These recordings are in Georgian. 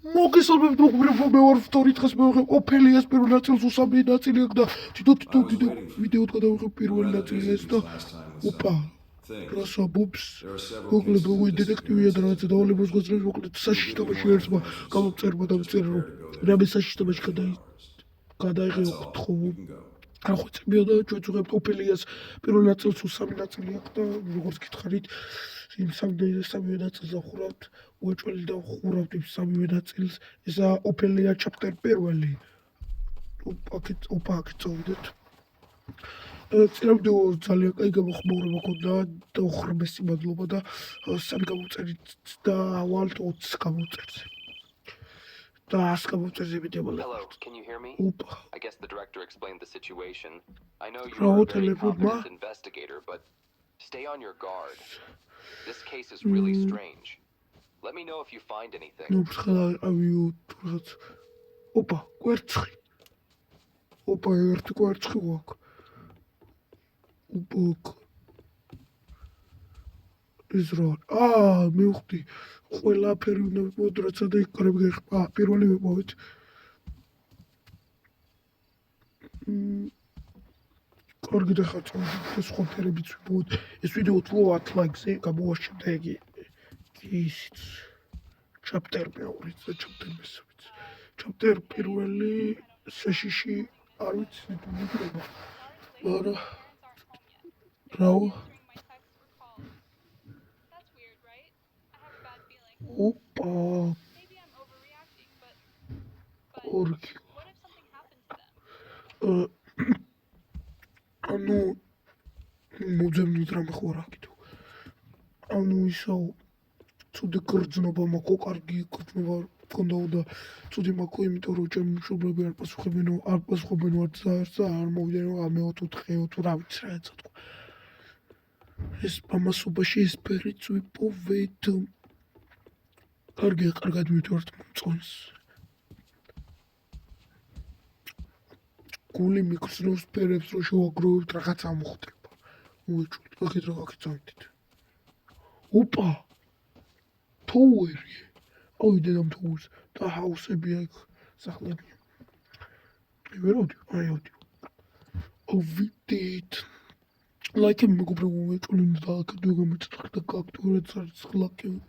მოგესალმებით მოგბრებო მე ვარ ვიქტორი დღეს მე ვიღებ ოფელიას პირველ ნაწილს უსამი ნაწილი აქვს და თვითონ ვიდეოდ გადავიღებ პირველ ნაწილს ეს და ოპა რასა ბობს მოკლედ როგორი დეტექტივია და რაღაცა დავალებას გვაძლევს მოკლედ საშიშტობაში ერთმა გამომწერმა დამწერა რომ რამე საშიშტობაში გადაიღო ხო არ ხვეწებია და ჩვენც ვიღებთ ოფელიას პირველ ნაწილს უსამი ნაწილი აქვს და როგორც გითხარით იმ სამივე ნაწილს ვხურავთ უეჭველი და ვხურავთ იმ სამივე ნაწილს ესა ოფელია ჩაპტერ პირველი ოპა აქ წავიდეთ წინამდე ძალიან კაი გამოხმაურება ქონდა და უხრმესი მადლობა და სამი გამოწერით და ავალ 20 გამოწერზე და 100 გამოწერზე ვიდეო Can you hear me? ოპა I guess the director explained the situation. I know Raw you're a very telephone, competent investigator, but stay on your guard. This case is really strange. Let me know if you find anything. ნუ ბრხლა ავიო რაღაც ოპა კვერცხი ოპა ერთი კვერცხი გვაქვს ოპა ის რა მივხვდი ყველაფერი უნდა ვიპოვოთ რაცა და იქ კარები გაიხმა პირველი ვიპოვეთ კარგი და ხაწოვდი ეს სხვა ფერებიც ვიპოვოთ ეს ვიდეო თლო 10 ლაიქზე გამოვაშენდა იგი ისიც ჩაპტერ მეორე და ჩაპტერ მესამეც ჩაპტერ პირველი საშიში არ ვიცი თუ მიგრება მაგრამ რაო ოპა ორგი ანუ მოძებნით რამე ხო რა კიდევ ანუ ისო ცუდი გრძნობა მაქვს კარგი გრძნობა მქონდა და ცუდი მაქვს იმიტომ რომ ჩემი მშობლები არ პასუხებენ არ მოვიდნენ ამეოთხეო თუ რა ვიცი რა ეცოთქვა ეს მამასობაში ეს ფერიც ვიპოვეთ კარგად მივთვართ მომწონს გული მიგრძნობს ფერებს რომ შევაგროვებთ რაღაცა მოხდება უეჭვით აქეთ რა აქეთ წავიდეთ ოპა თოუერი ავიდე ამ თოუერს და ჰაუსები აქ სახლებია ვეროდი ავიდე ლაიქები მეგობრებო უეჭველი და აქ დაგამეწყდა და გაქტურეთ ლაიქები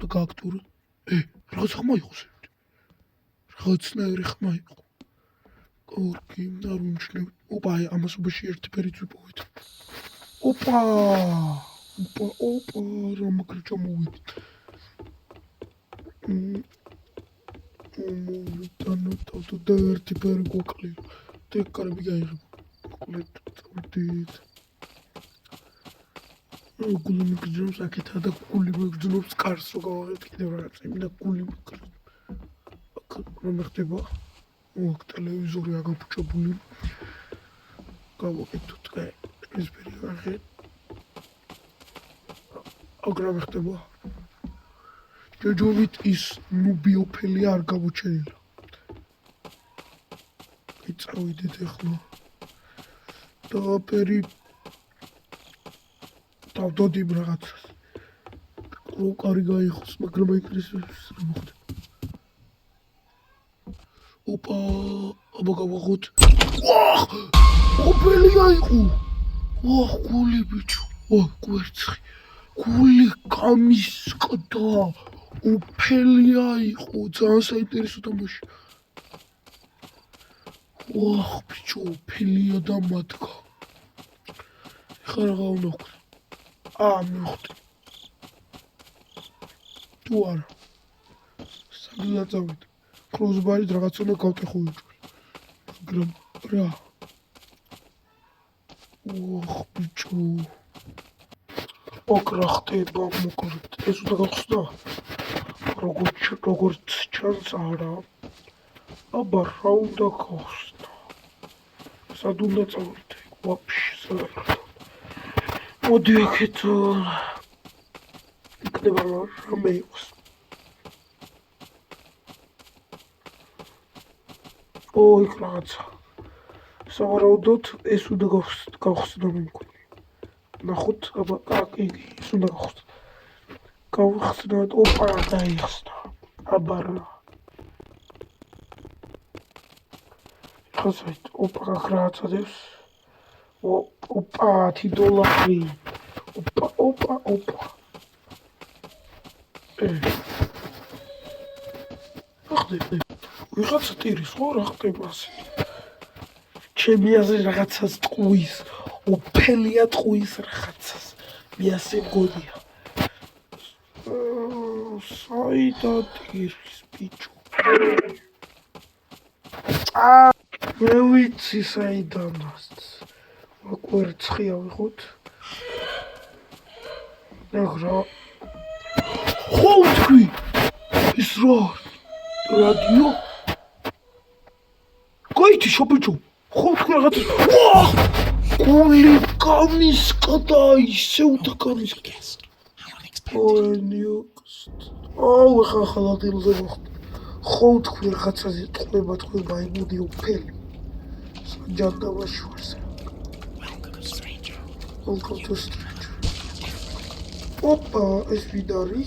და გაქტურეთ რაღაც ხმა იყო ზევით რაღაცნაირი ხმა იყო ორგი არ უმჩნევ ოპა ამასობაში ერთი ფერიც ვიპოვეთ ოპა რა მაგრი ჩამოვიდეთ მოვიტანოთ და ერთი ფერი გვაკლია და კარები გაიღება მოკლედ წავიდეთ გული მიგრძნობს აქეთა და გული მიგრძნობს კარს რო გავაღებთ კიდევ რაღაცა იმდა გული მიგრძნობს აქ რა მეხდება აქ ტელევიზორი აგაფუჭებული გავაკეთოთ ეს ფერი ვაღეთ აქ რა მეხდება ჯოჯოვით ის ნუბიოფელი არ გამოჩენილა წავიდეთ ახლა და ფერი დავდოდი რაღაცას რო კარი გაიხოს მაგრამ იქნეს რა მოხდა ოპა აბა გავაღოთ ოფელია იყო გული ბიჭო კვერცხი გული გამისკდა ოფელია იყო ძალიან საინტერესო თამაში ბიჭო ოფელია და მათგა ეხლა რა უნდა ვქნა მივხვდი თუ არა საგლა წავიდე კროსბარით რაღაც უნდა გავტეხო მაგრამ რა ბიჭო ოქ რა ხდება მოკლედ ეს უნდა გავხსნა როგორც ჩანს არა აბა რა უნდა გავხსნა სად უნდა წავიდე ვაფშე სად მოდი აქეთ იქნება რამე იყოს იქ რაღაცა სავარაუდოდ ეს უნდა გავხსნა მე მგონი ნახოთ აბა ის უნდა გავხსნათ ოპა დაიხსნა აბა რა ხასait ოპა გრაცადებს ოპა $10 ოპა ახდე ვიღაცა ტირის ხო რა ხდება ასე ჩემი აზრი რაღაცას ტყუის ოფელია ტყუის რაღაცას მე ასე მგონია საიდან ტირის ბიჭო მე ვიცი საიდანაც ვაკვერცხი ავიღოთ ნახრა ხო თქვი ის რა რადიო გაითი შობიჭო ხო თქვი რაღაცა გული გამისკდა ისე უდაგამისკდა აუ ხახლა დილზე მოხდა ხო თქვი რაღაცაზე ტყუება თქვი მაიმუდი უფელი საჯანდაბაში ვარ Welcome to stranger ოპა ეს ვიდარი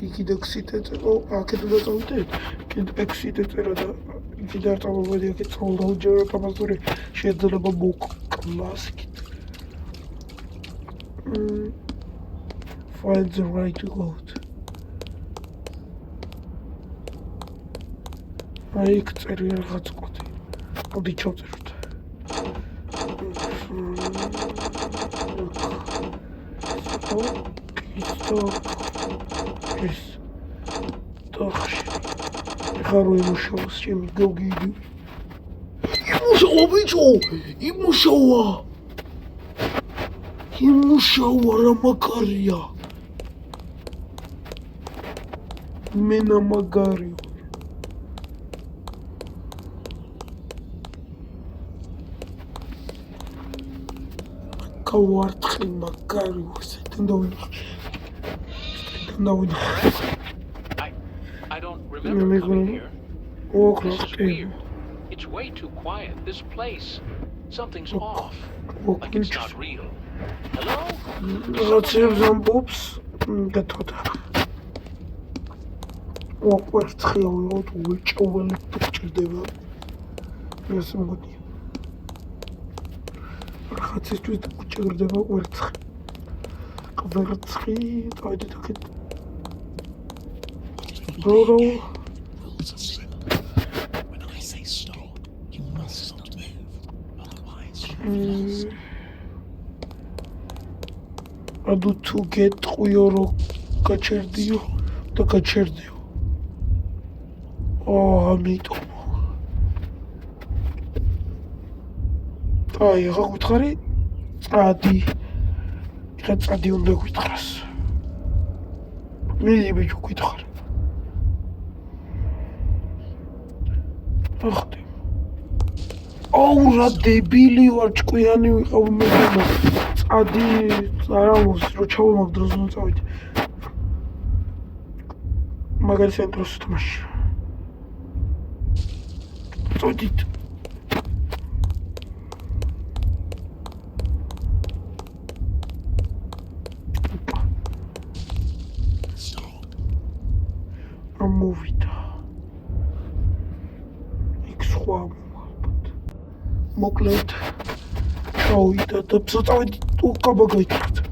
იქი დექსიტეთ ო აქეთ უნდა წავიდეთ კიდე ექსიტეთ წერა და იქი და წავედი აქეთ წავდა ჯერ პაპასური შეიძლება მოკლას find the right road აი იქ წერი რაღაც კოდი მოდი ჩავწეროთ ეს დახში ხარო იმუშაოს ჩემი გოგიდი იმუშავა ბიჭო იმუშავა რა მაგარია მენა მაგარია კავარტყი მაგარია საიდან I don't remember coming here. This is weird. It's way too quiet. This place. Something's off. Like it's not real. Hello? Zobaczyłem zombies. Gotowe. ვაკვერცხი ავიღოთ უეჭველი ფჭირდება. ეს მგონია. რაღაცისთვის ფჭირდება კვერცხი. კვერცხი, წავიდეთ აქეთ. Bro. When I say stop, you must not move. Otherwise, Аду თუ გეტყვიო რომ გაჩერდიო და გაჩერდიო. ამიტომ. აი, რა გითხარი? წადი. ხა წადი უნდა გითხრას. მე ბიჭო გითხარ. ახლა აუ რა დებილი ვარ ჭკვიანი ვიყავ მე წადი არა მოს რო ჩავამაგ დროს უნდა წავიდე მაგარი ცენტროს თამაში წოდით ამოვიდა მოკლედ ჩავიდა და წავედი უკაბა გაიჭრა.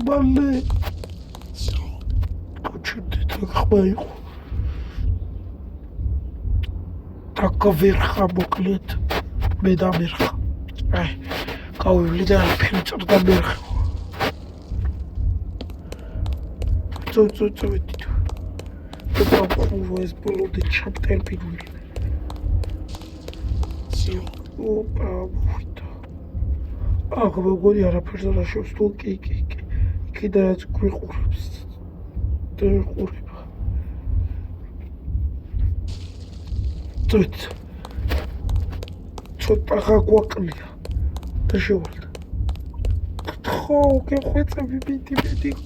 ბალე ჩუდე თქვა იყო. დაგავერხა მოკლედ მე დამერხა. აი გავივლი და ფერწოდ დამერხა. წავედი ეს ბოლოდე ჩაპტერ პიგული. ოპა, ვიდა. ახლა მეგონი არაფერს არ შევს თუ კი. იქიდანაც გვიყურებს. და ყურება. ცოტა გაგვაკლია და შევალდა. ხო, გეხვეწები მიდი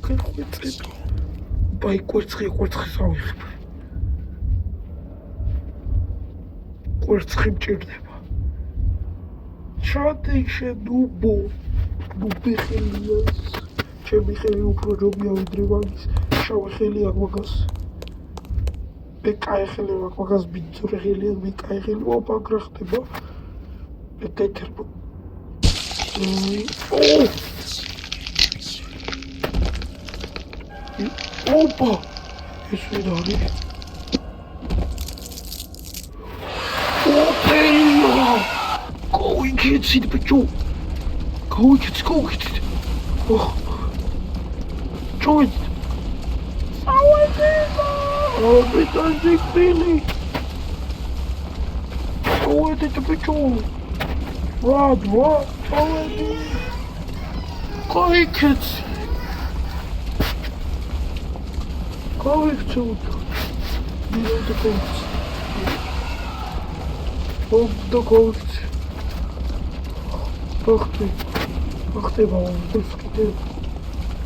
გეხვეწები. ბაი კვერცხი ავიღებ. კვერცხი მჭირდება. ჩადი შენუბო. ნუბი ხელიას. ჩემი ხელი უფრო ჯობია ვიდრე მაგის. შავი ხელი აქვს მაგას. მე კაი ხელი აქვს მაგას ბიძური ხელი აქვს, მე კაი ხელი ოპა რა ხდება. მე გაითერბო. ოპა ეს ვინ არის? ოპელა გავიქეცით ბიჭო გავიქეცით ჩოვით საუედება აბიტანჯი ფილი ჩოვით ბიჭო რა ჩოვით გავიქეცით გავიქცევთ მიროდი გავიქცევთ ოფ გავიქცევთ ხდება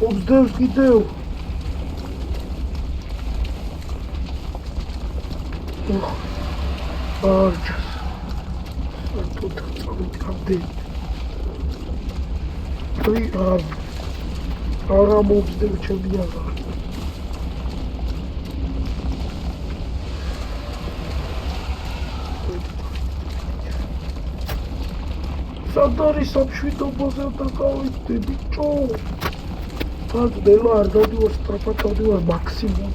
ობსდევს კიდევ არჯას სარტოდ წავიდე არა მობსდევ ჩემი აღარ სადარი სამშვიდობოზე და გავიდე ბიჭო დადელა არ დავდივარ სტრაფად დავდივარ მაქსიმუმ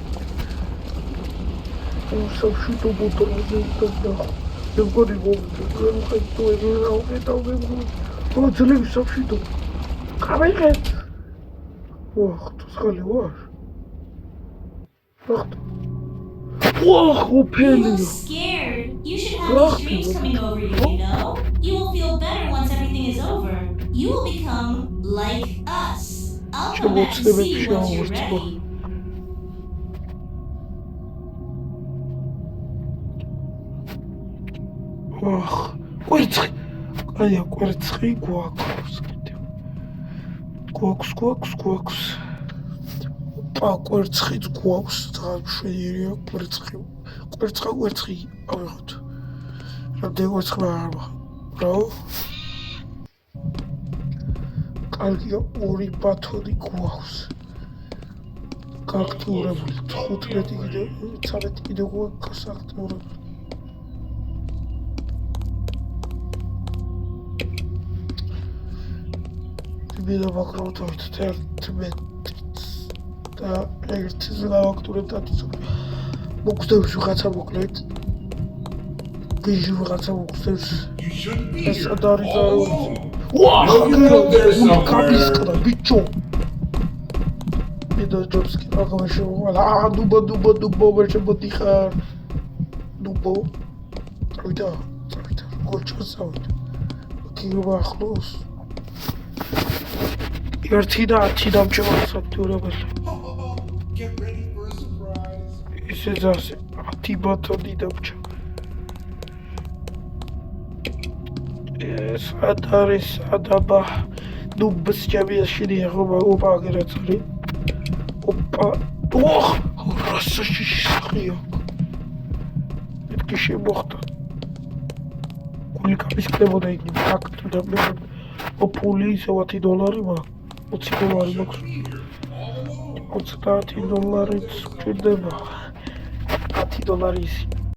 სამშვიდობო დროზე და მეგონი მომდე რა უხედავ მე ძლები სამშვიდობო გამიღეთ ვახ თუ ხალი ვარ ვახ ოფელი You look scared. You should have these dreams coming over you, you know? You will feel better once everything is over. You will become like us. I'll come back and see you once you're ready. კვერცხი აია კვერცხი გვაქვს ოპა კვერცხიც გვაქვს ძაღლშეირია კვერცხი ავიღოთ რამდენი კვერცხი არა ბრავო კარგია 2 ბათონი გვაქვს გაქტიურებული 15 კიდე გვაქვს გაქტიურებული ვიდა ვაკროვთ 11 და ერთი ზლავაქტურებ დაწესო მოგხდებს ვიღაცა მოკლედ ვიჟი ვიღაცა მოგხდებს ეს ადარი და კაპისკდა ბიჭო ვიდა ჯობსკი აგავაშო აა დუბო ვერჩებოდიხარ დუბო წავიდა გორჩოს წავიდა კირობა ახლოს ერთი და 10 დამჭება საფტურებელი. ისე ზასე 10 ბათონი დამჭა. სად არის ადაბა დუბს ჯაბიაში ხობა ოპა გერაცარი. ოპა ოხ რასაში შეხია. მეთქი შემოხდა. გული კაპისკდებოდა იგი ფაქტ და მე ოპული $10 მაქვს. $20 მაქვს. $20 ჭირდება. $10